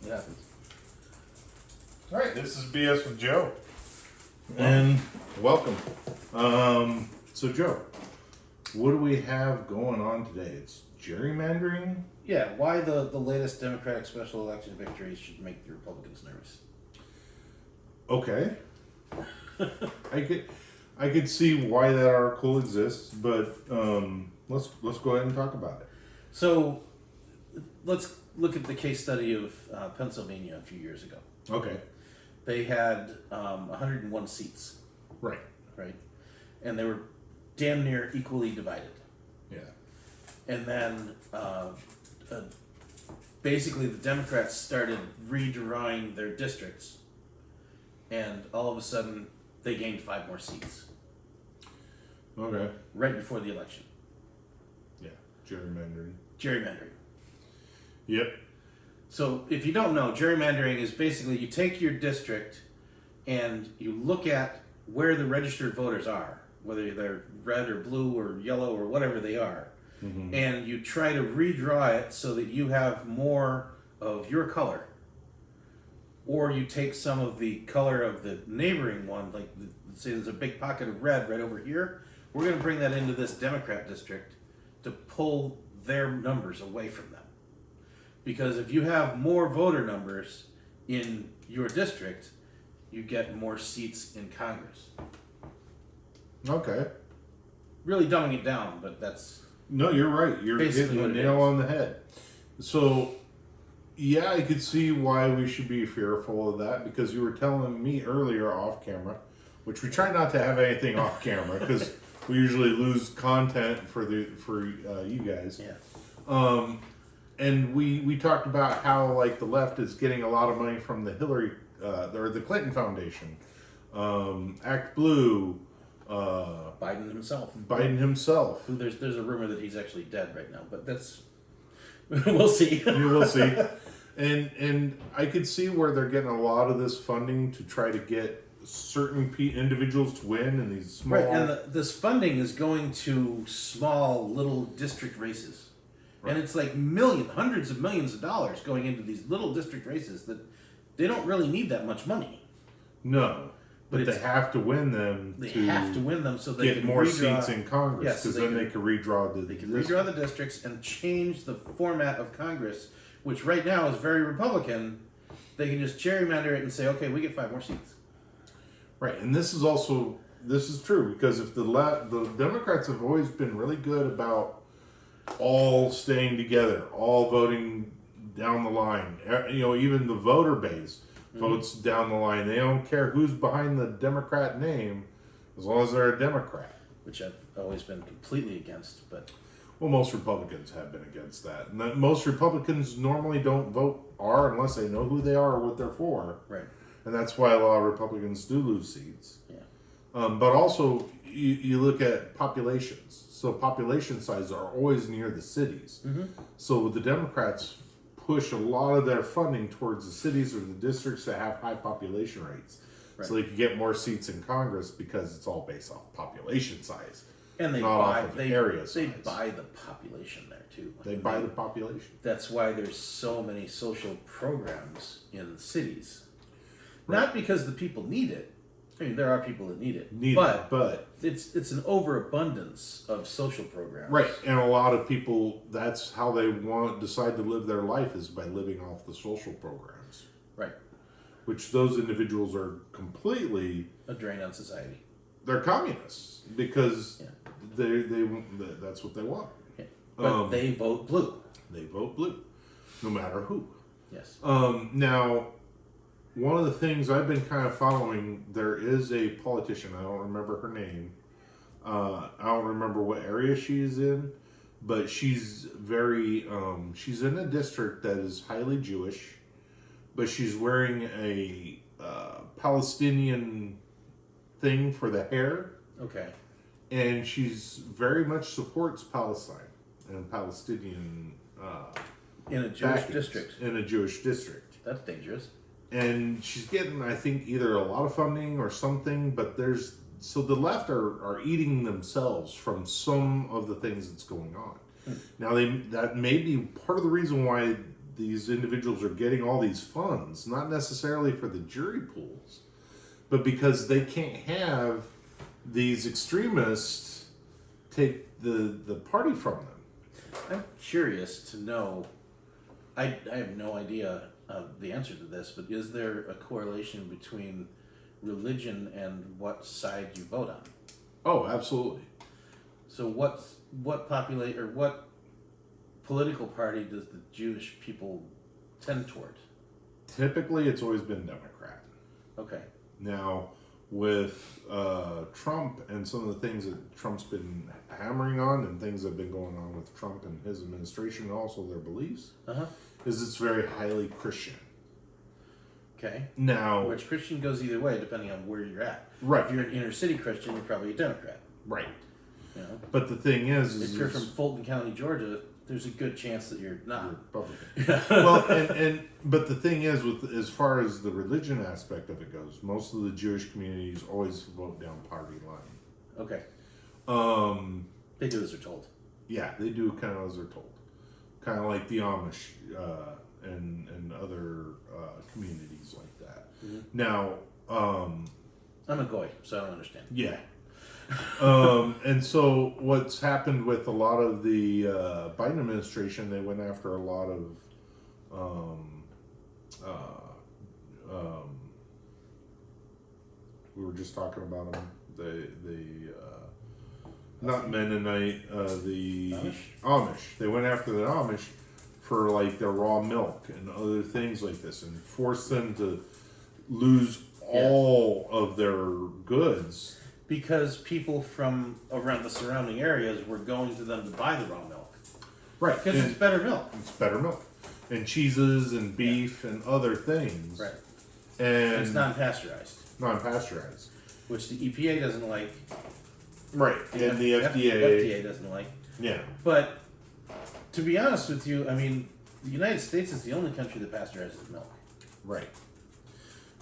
It happens. All right, this is BS with Joe, and welcome. So Joe, what do we have going on today? It's gerrymandering. Yeah, why the latest Democratic special election victories should make the Republicans nervous. Okay, I could see why that article exists, but let's go ahead and talk about it. So let's look at the case study of Pennsylvania a few years ago. Okay, They had 101 seats, right. and they were damn near equally divided. Yeah. And then basically the Democrats started redrawing their districts, and all of a sudden they gained 5 more seats Okay. right before the election. Yeah. Gerrymandering. Gerrymandering. Yep. So if you don't know, gerrymandering is basically you take your district and you look at where the registered voters are, whether they're red or blue or yellow or whatever they are, and you try to redraw it so that you have more of your color. Or you take some of the color of the neighboring one, like say there's a big pocket of red right over here. We're going to bring that into this Democrat district to pull their numbers away from them. Because if you have more voter numbers in your district, you get more seats in Congress. Okay. Really dumbing it down, but that's... No, you're right. You're basically hitting the nail on the head. So, yeah, I could see why we should be fearful of that, because you were telling me earlier off camera, which we try not to have anything off camera because we usually lose content for you guys. Yeah. And we talked about how like the left is getting a lot of money from the Hillary or the Clinton Foundation, Act Blue, Biden himself. Who there's a rumor that he's actually dead right now, but that's we'll see. You will see. And I could see where they're getting a lot of this funding to try to get certain individuals to win in these small. Right, and this funding is going to small little district races. Right. And it's like hundreds of millions of dollars going into these little district races that they don't really need that much money. No, but they have to win them. They have to win them so they get can more redraw, seats in Congress. Because then they can redraw the. They can redraw the districts and change the format of Congress, which right now is very Republican. They can just gerrymander it and say, okay, we get 5 more seats. Right, and this is true because if the Democrats have always been really good about all staying together, all voting down the line. You know, even the voter base votes down the line. They don't care who's behind the Democrat name, as long as they're a Democrat. Which I've always been completely against, but... Well, most Republicans have been against that. And most Republicans normally don't vote R unless they know who they are or what they're for. Right. And that's why a lot of Republicans do lose seats. Yeah. But also, you look at populations. So population sizes are always near the cities. So the Democrats push a lot of their funding towards the cities or the districts that have high population rates. Right. So they can get more seats in Congress because it's all based off population size. And they buy area size. They buy the population there too. They buy the population. That's why there's so many social programs in cities. Right. Not because the people need it. I mean, there are people that need it, but it's an overabundance of social programs, right? And a lot of people, that's how they decide to live their life is by living off the social programs, right? Which those individuals are completely a drain on society. They're communists because they that's what they want. Yeah. But they vote blue. They vote blue, no matter who. Yes. Now. One of the things I've been kind of following, there is a politician, I don't remember her name, I don't remember what area she's in, but she's she's in a district that is highly Jewish, but she's wearing a Palestinian thing for the hair. Okay. And she's very much supports Palestine and Palestinian in a Jewish district. In a Jewish district. That's dangerous. And she's getting, I think, either a lot of funding or something, but so the left are eating themselves from some of the things that's going on. Now, that may be part of the reason why these individuals are getting all these funds, not necessarily for the jury pools, but because they can't have these extremists take the party from them. I'm curious to know. I have no idea the answer to this, but is there a correlation between religion and what side you vote on? Oh, absolutely. So what political party does the Jewish people tend toward? Typically, it's always been Democrat. Okay. Now, with Trump and some of the things that Trump's been hammering on and things that have been going on with Trump and his administration and also their beliefs, is it's very highly Christian. Okay. Now, which Christian goes either way depending on where you're at. Right. If you're an inner city Christian, you're probably a Democrat. Right. You know? But the thing is if you're from Fulton County, Georgia, there's a good chance that you're not. Republican. Well, but the thing is, with as far as the religion aspect of it goes, most of the Jewish communities always vote down party line. Okay. They do as they're told. Yeah, they do kind of as they're told. Kind of like the Amish and other communities like that. Mm-hmm. Now, I'm a goy, so I don't understand. Yeah. And so what's happened with a lot of the Biden administration, they went after a lot of we were just talking about them. The not Mennonite, the Amish. They went after the Amish for like their raw milk and other things like this, and forced them to lose all of their goods. Because people from around the surrounding areas were going to them to buy the raw milk. Right. Because it's better milk. It's better milk. And cheeses and beef and other things. Right. And it's non-pasteurized. Non-pasteurized. Which the EPA doesn't like. Right. And the FDA doesn't like. Yeah. But to be honest with you, I mean, the United States is the only country that pasteurizes milk. Right.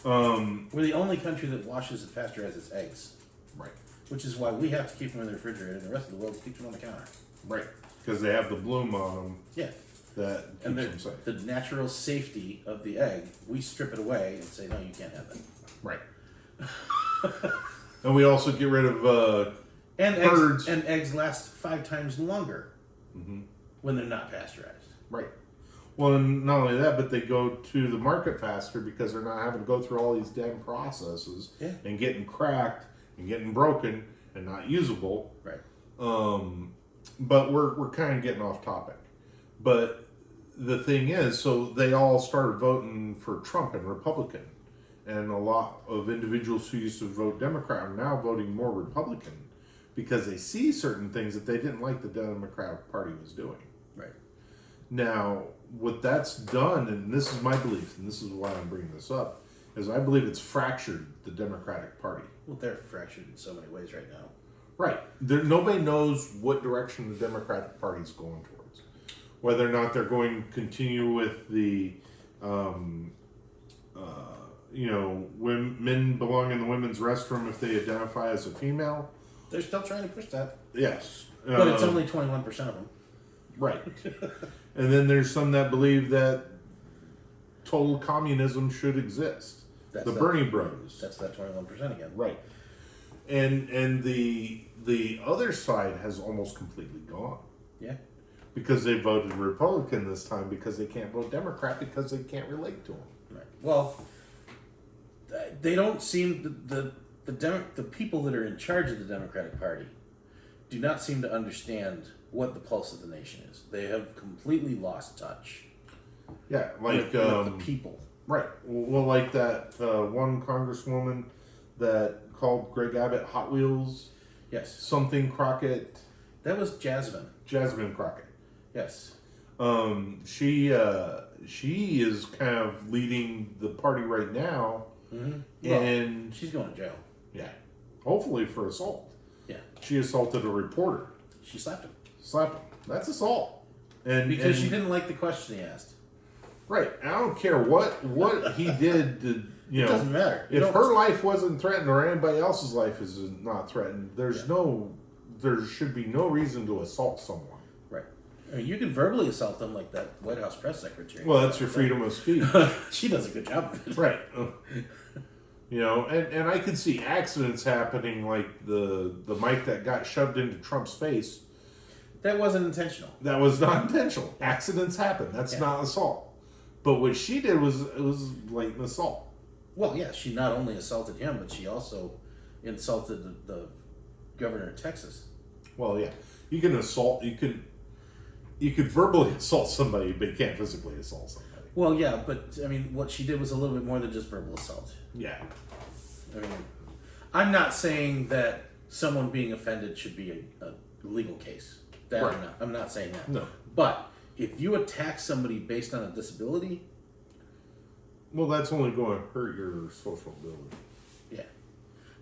We're the only country that washes and pasteurizes eggs. Right. Which is why we have to keep them in the refrigerator and the rest of the world keeps them on the counter. Right. Because they have the bloom on them. Yeah. That keeps them safe. The natural safety of the egg, we strip it away and say, no, you can't have that. Right. And we also get rid of birds. Eggs last 5 times longer when they're not pasteurized. Right. Well, and not only that, but they go to the market faster because they're not having to go through all these damn processes and getting cracked and getting broken and not usable. Right. But we're kind of getting off topic. But the thing is, so they all started voting for Trump and Republican. And a lot of individuals who used to vote Democrat are now voting more Republican because they see certain things that they didn't like the Democratic Party was doing. Right. Now, what that's done, and this is my belief, and this is why I'm bringing this up, is I believe it's fractured the Democratic Party. Well, they're fractured in so many ways right now. Right. Nobody knows what direction the Democratic Party is going towards. Whether or not they're going to continue with the, men belong in the women's restroom if they identify as a female. They're still trying to push that. Yes. But it's only 21% of them. Right. And then there's some that believe that total communism should exist. The Bernie Bros. That's that 21% again. Right. And the other side has almost completely gone. Yeah. Because they voted Republican this time because they can't vote Democrat because they can't relate to them. Right. Well, they don't seem the people that are in charge of the Democratic Party do not seem to understand what the pulse of the nation is. They have completely lost touch. Yeah, like with the people. Right. Well, like that one congresswoman that called Greg Abbott Hot Wheels. Yes. Something Crockett. That was Jasmine. Jasmine Crockett. Yes. She is kind of leading the party right now. Mm-hmm. And she's going to jail. Yeah. Hopefully for assault. Yeah. She assaulted a reporter. She slapped him. That's assault. And because she didn't like the question he asked. Right. I don't care what he did to, it doesn't matter. If her life wasn't threatened or anybody else's life is not threatened, there should be no reason to assault someone. Right. I mean, you can verbally assault them like that White House press secretary. Well, that's your freedom of speech. She does a good job of it. Right. You know, and I could see accidents happening, like the mic that got shoved into Trump's face. That wasn't intentional. That was not intentional. Accidents happen. That's not assault. But what she did was blatant assault. Well, yeah, she not only assaulted him, but she also insulted the governor of Texas. Well, yeah, you can assault. You could verbally assault somebody, but you can't physically assault somebody. Well, yeah, but I mean, what she did was a little bit more than just verbal assault. Yeah. I mean, I'm not saying that someone being offended should be a legal case. That Right. I'm not saying that. No. But if you attack somebody based on a disability, Well, that's only going to hurt your social ability. yeah.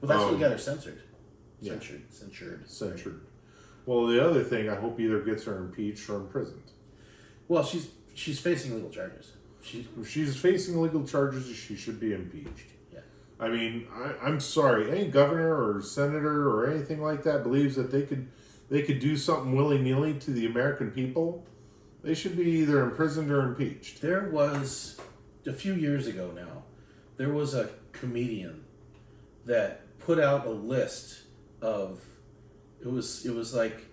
Well, that's what got her censored. Yeah. Censured. Well, the other thing, I hope either gets her impeached or imprisoned. Well, she's facing legal charges. If she's facing legal charges, she should be impeached. Yeah. I mean, I'm sorry. Any governor or senator or anything like that believes that they could do something willy-nilly to the American people, they should be either imprisoned or impeached. There was, a few years ago now, there was a comedian that put out a list of, it was like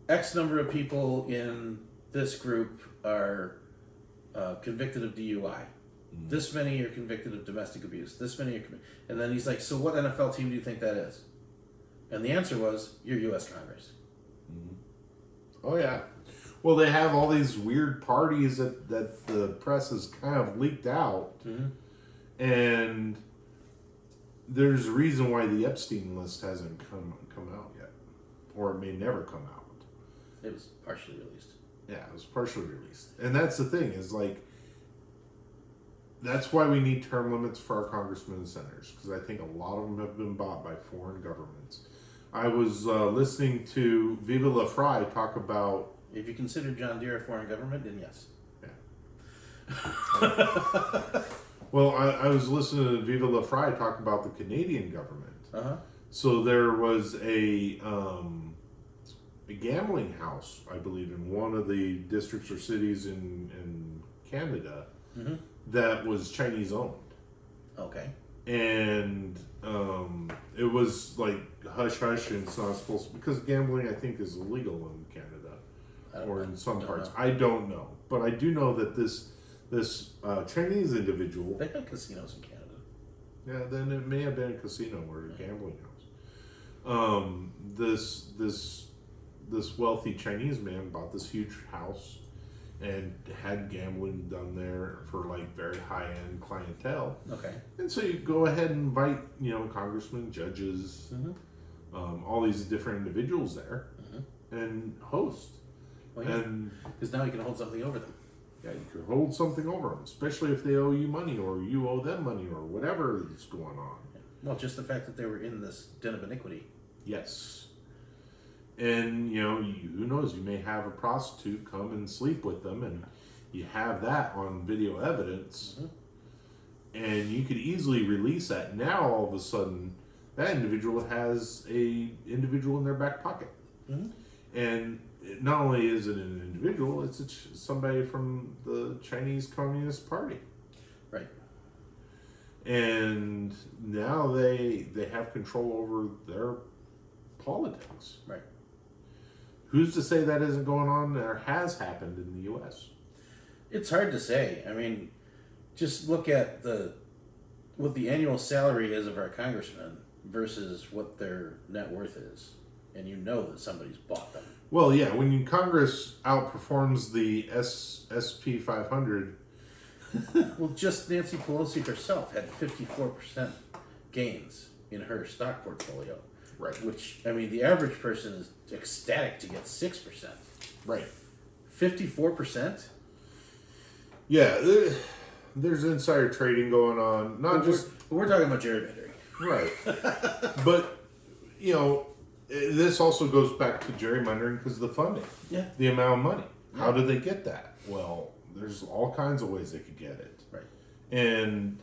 X number of people in this group are convicted of DUI. This many are convicted of domestic abuse. This many are and then he's like, so what NFL team do you think that is? And the answer was, your U.S. Congress. Oh, yeah. Well, they have all these weird parties that the press has kind of leaked out. And there's a reason why the Epstein list hasn't come out yet. Or it may never come out. It was partially released. Yeah, it was partially released. And that's the thing, is like, that's why we need term limits for our congressmen and senators, because I think a lot of them have been bought by foreign governments. I was listening to Viva La Fry talk about... If you consider John Deere a foreign government, then yes. Yeah. Well, I was listening to Viva La Fry talk about the Canadian government. Uh-huh. So there was a gambling house, I believe, in one of the districts or cities in Canada that was Chinese owned. Okay. And it was like hush hush, and it's not supposed to, because gambling, I think, is illegal in Canada or in some parts. I don't know, but I do know that this Chinese individual. They have casinos in Canada. Yeah, then it may have been a casino or a gambling house. This wealthy Chinese man bought this huge house and had gambling done there for like very high end clientele. Okay. And so you go ahead and invite, congressmen, judges, all these different individuals there, and host. Well, yeah. And because now you can hold something over them. yeah, you could hold something over them, especially if they owe you money or you owe them money or whatever is going on. Well, just the fact that they were in this den of iniquity. Yes. And, who knows, you may have a prostitute come and sleep with them, and you have that on video evidence, and you could easily release that. Now, all of a sudden, that individual has a individual in their back pocket. And not only is it an individual, it's somebody from the Chinese Communist Party. Right. And now they have control over their politics. Right. Who's to say that isn't going on or has happened in the U.S.? It's hard to say. I mean, just look at what the annual salary is of our congressmen versus what their net worth is, and you know that somebody's bought them. Well, yeah, when Congress outperforms the SP 500. Well, just Nancy Pelosi herself had 54% gains in her stock portfolio. Right. Which, I mean, the average person is ecstatic to get 6%. Right. 54%? Yeah, there's insider trading going on. We're talking about gerrymandering. Right. But, this also goes back to gerrymandering because of the funding. Yeah. The amount of money. How did they get that? Well, there's all kinds of ways they could get it. Right. And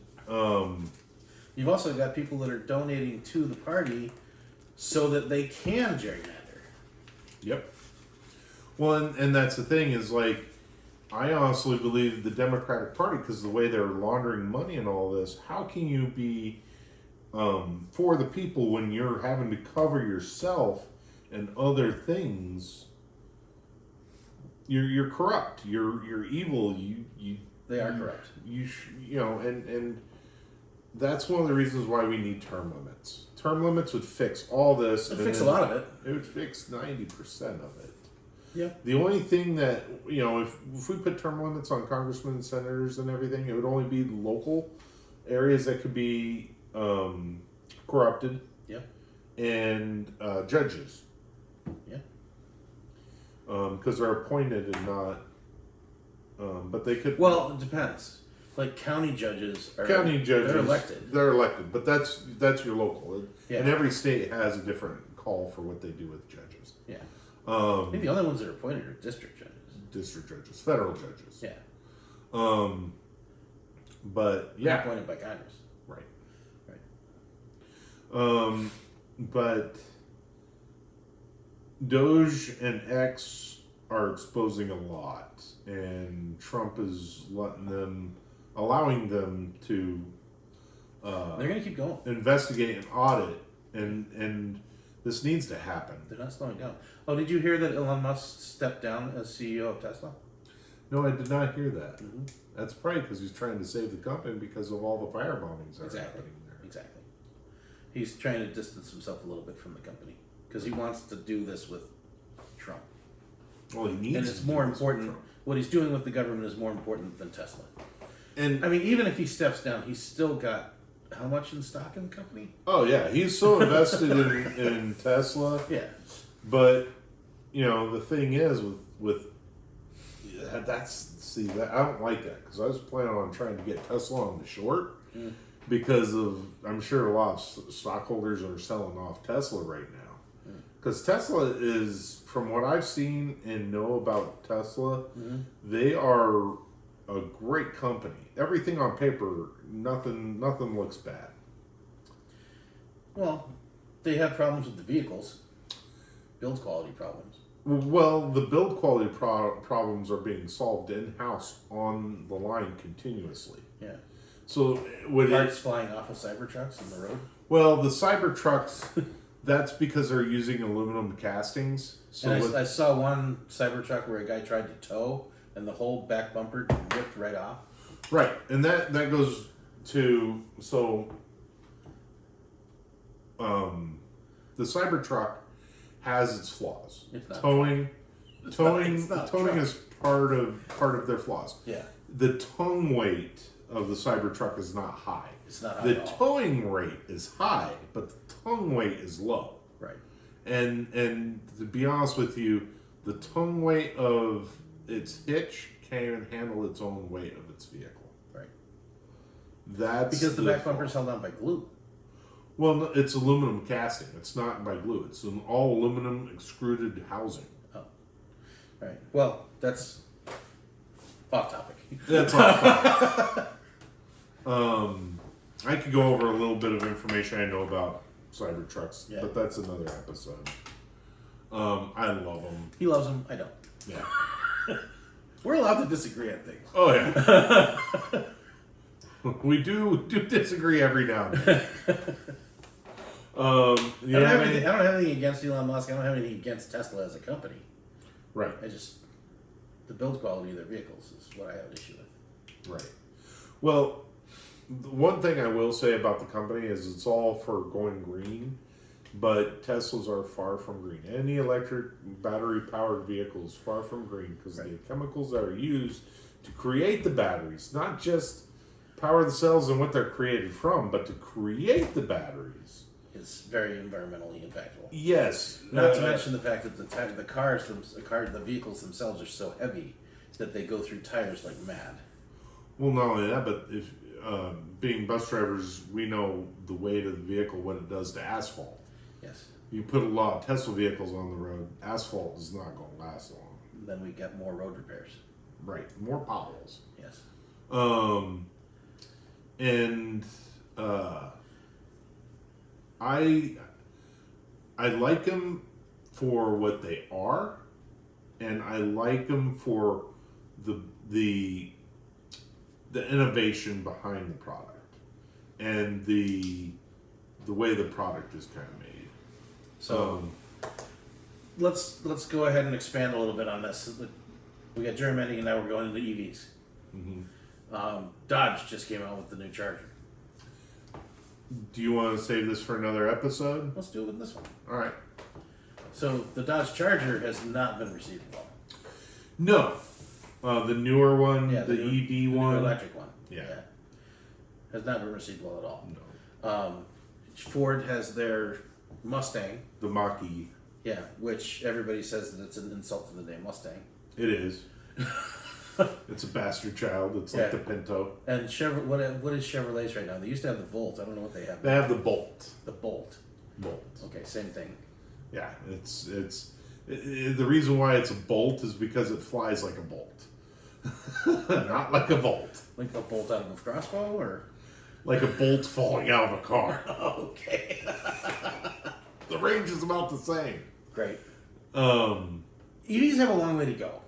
you've also got people that are donating to the party so that they can gerrymander. Yep. Well, and that's the thing is like, I honestly believe the Democratic Party, because the way they're laundering money and all this, how can you be for the people when you're having to cover yourself and other things? You're corrupt. You're evil. They are corrupt. You know, and that's one of the reasons why we need term limits. Term limits would fix all this. It'd fix a lot of it. It would fix 90% of it. Yeah. The only thing that, you know, if we put term limits on congressmen and senators and everything, it would only be local areas that could be corrupted. Yeah. And judges. Yeah. Because they're appointed and not. But they could. Well, it depends. Like county judges They're elected. They're elected, but that's your local. Yeah. And every state has a different call for what they do with judges. Yeah. I think the only ones that are appointed are district judges. District judges, federal judges. Yeah. But They're yeah, appointed by Congress. right. Right. But Doge and X are exposing a lot, and Trump is allowing them to They're going to keep going. investigate and audit, and this needs to happen. They're not slowing down. Oh, did you hear that Elon Musk stepped down as CEO of Tesla? No, I did not hear that. Mm-hmm. That's probably because he's trying to save the company because of all the fire bombings that are Exactly. happening there. Exactly. He's trying to distance himself a little bit from the company because he wants to do this with Trump. Well, he needs. And it's to more do this with important. Trump. What he's doing with the government is more important than Tesla. And I mean, even if he steps down, he's still got how much in stock in the company? oh yeah, he's so invested in Tesla. Yeah. But you know, the thing is with that I don't like that because I was planning on trying to get Tesla on the short because of I'm sure a lot of stockholders are selling off Tesla right now because Tesla is, from what I've seen and know about Tesla, they are a great company. Everything on paper, nothing looks bad. Well, they have problems with the vehicles, build quality problems. Well, the build quality problems are being solved in-house on the line continuously. Yeah. So with Parts flying off of Cybertrucks on the road. well, the Cybertrucks, that's because they're using aluminum castings. So And I saw one Cybertruck where a guy tried to tow, and the whole back bumper ripped right off. right, and that goes to the Cybertruck has its flaws. It's not Towing it's not truck. is part of their flaws. Yeah. The tongue weight of the Cybertruck is not high. It's not high The at all. towing rate is high, but the tongue weight is low. Right. And to be honest with you, the tongue weight of its hitch can't even handle its own weight of its vehicle. Right. That's Because the back bumper's held on by glue. Well, no, it's aluminum casting. It's not by glue. It's an all aluminum extruded housing. Oh. Right. Well, that's off topic. That's all. I could go over a little bit of information I know about Cybertrucks, Yeah. but that's another episode. I love them. He loves them. I don't. Yeah. We're allowed to disagree on things. Oh yeah. We do disagree every now and then. I don't have anything against Elon Musk. I don't have anything against Tesla as a company. Right. I just the build quality of their vehicles is what I have an issue with. Right. Well, the one thing I will say about the company is it's all for going green, but Teslas are far from green. Any electric battery-powered vehicle is far from green because the chemicals that are used to create the batteries, not just power the cells and what they're created from, but to create the batteries. It's very environmentally impactful. Yes. Not to mention the fact that the vehicles themselves are so heavy that they go through tires like mad. Well, not only that, but if being bus drivers, we know the weight of the vehicle, what it does to asphalt. Yes. You put a lot of Tesla vehicles on the road, asphalt is not going to last long. Then we get more road repairs. Right, more potholes. Yes. And I like them for what they are, and I like them for the innovation behind the product and the way the product is kind of made. So let's go ahead and expand a little bit on this. We got gerrymandering, and now we're going into EVs. Dodge just came out with the new Charger. Do you want to save this for another episode? Let's do it with this one. All right. So the Dodge Charger has not been received well. No. The newer one, Yeah, the ED new one. electric one. Yeah. Has not been received well at all. No. Ford has their Mustang. The Mach-E. Yeah, which everybody says that it's an insult to the name Mustang. It is. It's a bastard child. It's like the Pinto. And what is Chevrolet's right now? They used to have the Volt. I don't know what they have. They have the Bolt. The Bolt. Bolt. Okay, same thing. Yeah, the reason why it's a Bolt is because it flies like a bolt, not like a Volt. Like a bolt out of a crossbow, or like a bolt falling out of a car. Okay. The range is about the same. Great. EVs have a long way to go.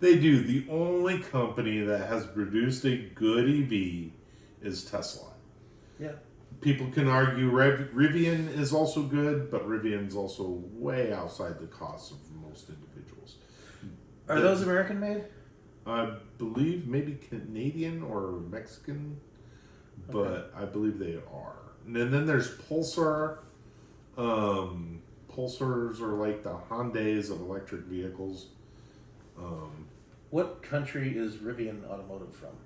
They do. The only company that has produced a good EV is Tesla. Yeah. People can argue Rivian is also good, but Rivian's also way outside the cost of most individuals. Are those American made? I believe maybe Canadian or Mexican, but Okay. I believe they are. And then there's Pulsar. Pulsars are like the Hyundais of electric vehicles. What country is Rivian Automotive from?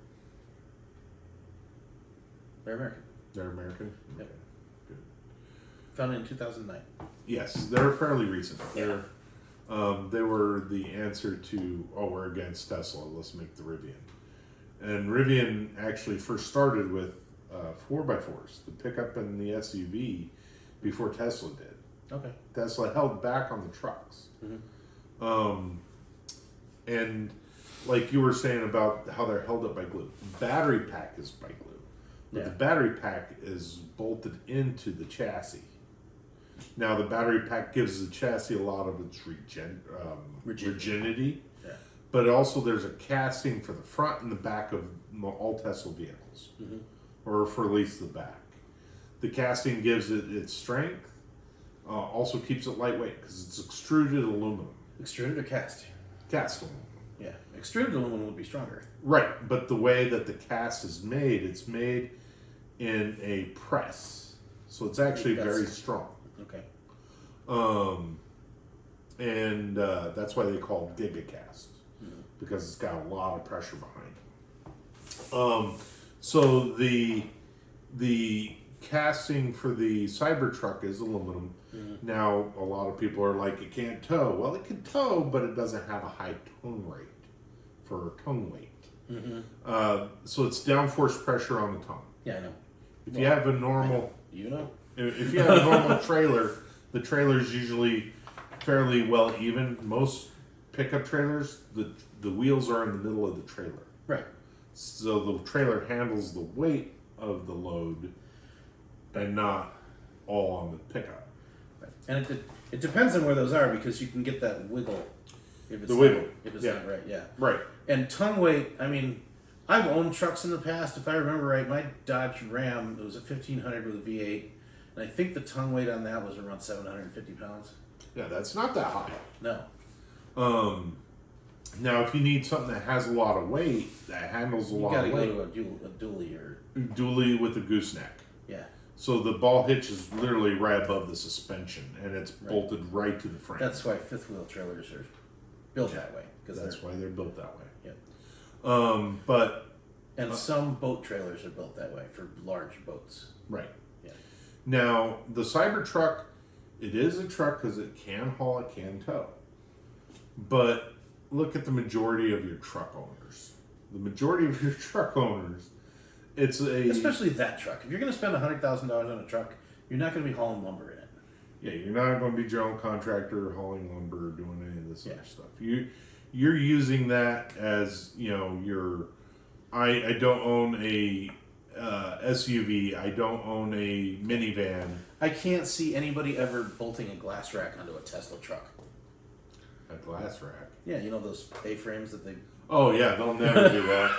They're American. They're American? Yep. Okay, good. Founded in 2009. Yes, they're fairly recent. Yeah. They were the answer to, we're against Tesla, let's make the Rivian. And Rivian actually first started with 4x4s, the pickup and the SUV, before Tesla did. Okay. Tesla held back on the trucks. Mm-hmm. And like you were saying about how they're held up by glue, battery pack is by glue. But the battery pack is bolted into the chassis. Now, the battery pack gives the chassis a lot of its rigidity. Yeah. But also there's a casting for the front and the back of all Tesla vehicles. Mm-hmm. Or for at least the back. The casting gives it its strength. Also keeps it lightweight because it's extruded aluminum. Extruded or cast? Cast aluminum. Yeah. Extruded aluminum would be stronger. Right, but the way that the cast is made, it's made in a press. So it's actually very strong. Okay. And that's why they call it gigacast, because it's got a lot of pressure behind it. So the casting for the Cybertruck is aluminum. Now a lot of people are like, it can't tow. Well, it can tow, but it doesn't have a high tone rate for tone weight. So it's downforce pressure on the tongue. Yeah, I know. If you have a normal, You know. if you have a normal trailer, the trailer is usually fairly well even. Most pickup trailers, the wheels are in the middle of the trailer. Right. So the trailer handles the weight of the load and not all on the pickup. Right. And it depends on where those are, because you can get that wiggle. If it's wiggle. If it's Yeah. not right, yeah. Right. And tongue weight, I mean, I've owned trucks in the past. If I remember right, my Dodge Ram, it was a 1500 with a V8. And I think the tongue weight on that was around 750 pounds. Yeah, that's not that high. No. Now, if you need something that has a lot of weight, that handles a lot of weight, You gotta go to a dually or... dually with a gooseneck. Yeah. So the ball hitch is literally right above the suspension, and it's bolted right to the frame. That's why fifth wheel trailers are built that way. That's why they're built that way. Yeah. But And some boat trailers are built that way for large boats. right. Yeah. Now the Cybertruck, it is a truck because it can haul, it can tow. But look at the majority of your truck owners. The majority of your truck owners, it's a... Especially that truck. If you're going to spend $100,000 on a truck, you're not going to be hauling lumber in it. Yeah, you're not going to be your own contractor hauling lumber or doing any of this other stuff. You're using that as, your... I don't own a SUV. I don't own a minivan. I can't see anybody ever bolting a glass rack onto a Tesla truck. A glass rack. Yeah, you know those A-frames that they... Oh yeah, they'll never do that.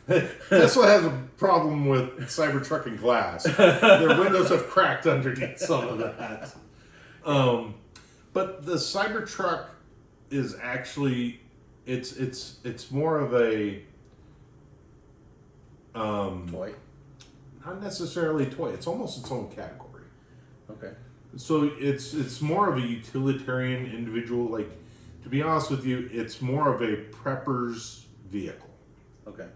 No. Tesla has a problem with Cybertruck and glass. Their windows have cracked underneath some of that. But the Cybertruck is actually it's more of a Toy? not necessarily a toy. It's almost its own category. Okay. So it's more of a utilitarian individual. Like, to be honest with you, it's more of a prepper's vehicle. Okay.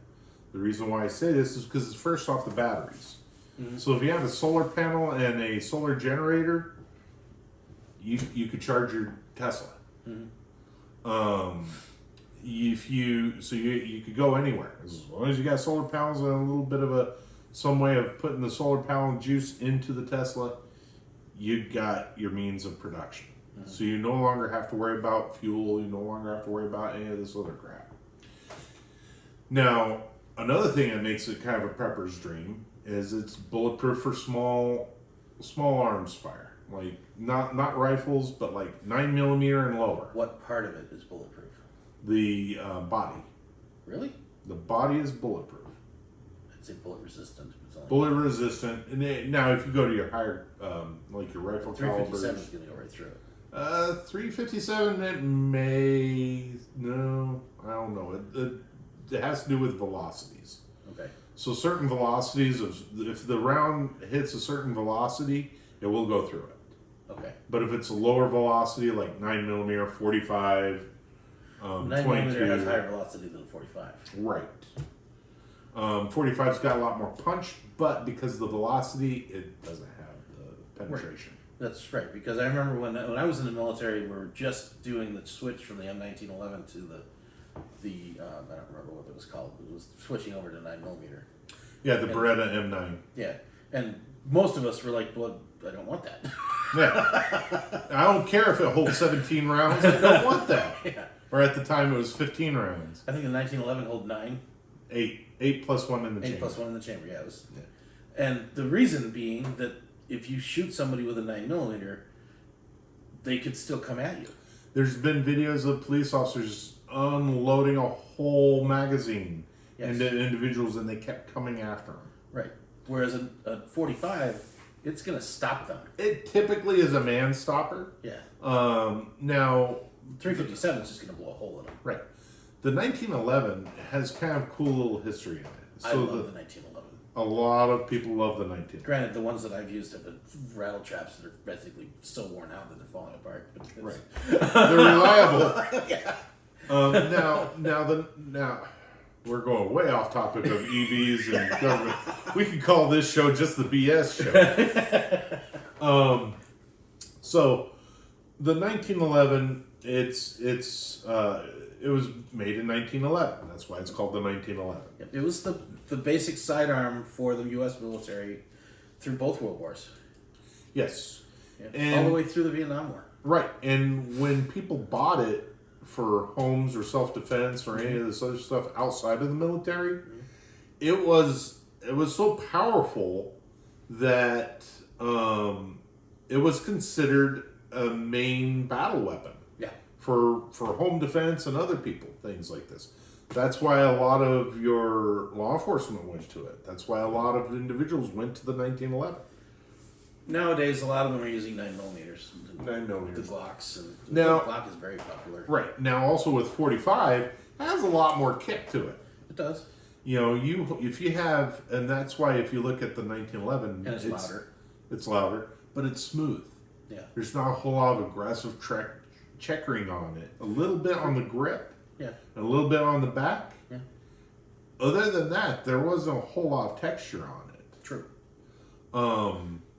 The reason why I say this is because it's first off the batteries. Mm-hmm. So if you have a solar panel and a solar generator, you could charge your Tesla. Mm-hmm. You could go anywhere as long as you got solar panels and a little bit of some way of putting the solar panel juice into the Tesla. You got your means of production. Mm-hmm. So you no longer have to worry about fuel. You no longer have to worry about any of this other crap. Now, another thing that makes it kind of a prepper's dream is it's bulletproof for small arms fire. Like, not rifles, but like 9mm and lower. What part of it is bulletproof? The body. Really? The body is bulletproof. I'd say bullet resistant. Bullet resistant. And now, if you go to your higher, like your rifle calibers, 357 is going to go right through it. 357, it may, no, I don't know. It has to do with velocities. Okay. So certain velocities, if the round hits a certain velocity, it will go through it. Okay. But if it's a lower velocity, like 9mm, 45, 9mm has higher velocity than 45. Right. 45's got a lot more punch, but because of the velocity, it doesn't have the penetration. Right. That's right, because I remember when I was in the military, we were just doing the switch from the M1911 to the I don't remember what it was called. It was switching over to 9mm. Yeah, the Beretta M9. Yeah, and most of us were like, "Well, I don't want that." Yeah, I don't care if it holds 17 rounds. I don't want that. Yeah. Or at the time, it was 15 rounds. I think the 1911 held 9. 8 plus 1 in the chamber. 8 plus 1 in the chamber. Yeah, it was. Yeah. And the reason being that if you shoot somebody with a 9mm, they could still come at you. There's been videos of police officers unloading a whole magazine into individuals, and they kept coming after them. Right. Whereas a 45, it's going to stop them. It typically is a man stopper. Yeah. Now, 357 is just going to blow a hole in them. Right. The 1911 has kind of cool little history in it. So I love the 1911. A lot of people love the 1911. Granted, the ones that I've used have been rattle traps that are basically so worn out that they're falling apart. But right. They're reliable. Yeah. Now we're going way off topic of EVs and government. We could call this show just the BS show. So the 1911, it was made in 1911. That's why it's called the 1911. It was the basic sidearm for the U.S. military through both World Wars. Yes. Yeah. And, all the way through the Vietnam War. Right. And when people bought it for homes or self-defense or any of this other stuff outside of the military, it was so powerful that it was considered a main battle weapon. Yeah. For home defense and other people, things like this. That's why a lot of your law enforcement went to it. That's why a lot of individuals went to the 1911. Nowadays, a lot of them are using 9mm. 9mm. The Glocks. And Now, the Glock is very popular. Right. Now, also with 45, it has a lot more kick to it. It does. You know, if you have, and that's why if you look at the 1911, and it's louder. It's louder, but it's smooth. Yeah. There's not a whole lot of aggressive checkering on it. A little bit on the grip. Yeah. And a little bit on the back. Yeah. Other than that, there wasn't a whole lot of texture on it. True.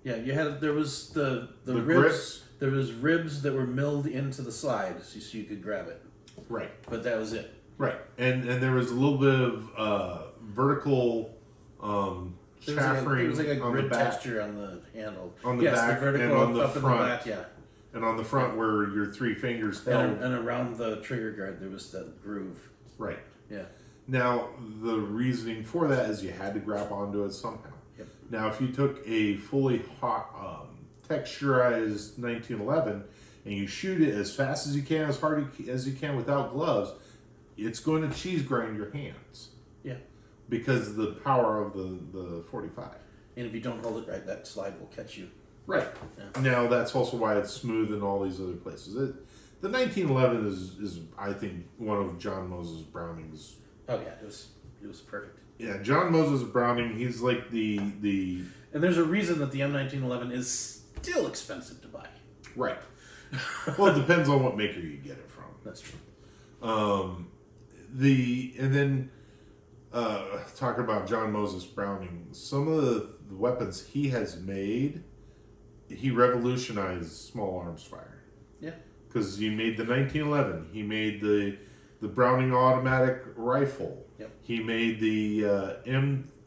Yeah, there was the ribs. Grips. There was ribs that were milled into the side so you could grab it. Right. But that was it. Right. And there was a little bit of vertical chaffering there was like a on grid the back. texture on the handle. On the back the vertical and on the up front. in the back, yeah. And on the front where your 3 fingers held. And around the trigger guard there was that groove. Right. Yeah. Now, the reasoning for that is you had to grab onto it somehow. Yep. Now, if you took a fully hot, texturized 1911 and you shoot it as fast as you can, as hard as you can without gloves, it's going to cheese grind your hands. Yeah. Because of the power of the 45. And if you don't hold it right, that slide will catch you. Right. Yeah. Now, that's also why it's smooth in all these other places. The 1911 is, I think, one of John Moses Browning's. Oh yeah, it was perfect. Yeah, John Moses Browning. He's like the. And there's a reason that the M1911 is still expensive to buy. Right. Well, it depends on what maker you get it from. That's true. Talking about John Moses Browning, some of the weapons he has made, he revolutionized small arms fire. Yeah. Because he made the 1911, he made the Browning automatic rifle. Yep. He made the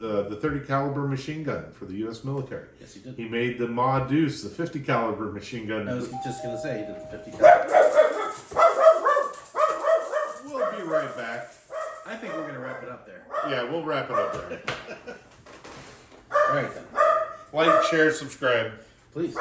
30 caliber machine gun for the U.S. military. Yes, he did. He made the Ma Deuce, the 50 caliber machine gun. I was just gonna say he did the 50 caliber. We'll be right back. I think we're gonna wrap it up there. Yeah, we'll wrap it up there. All right then. Like, share, subscribe. Please.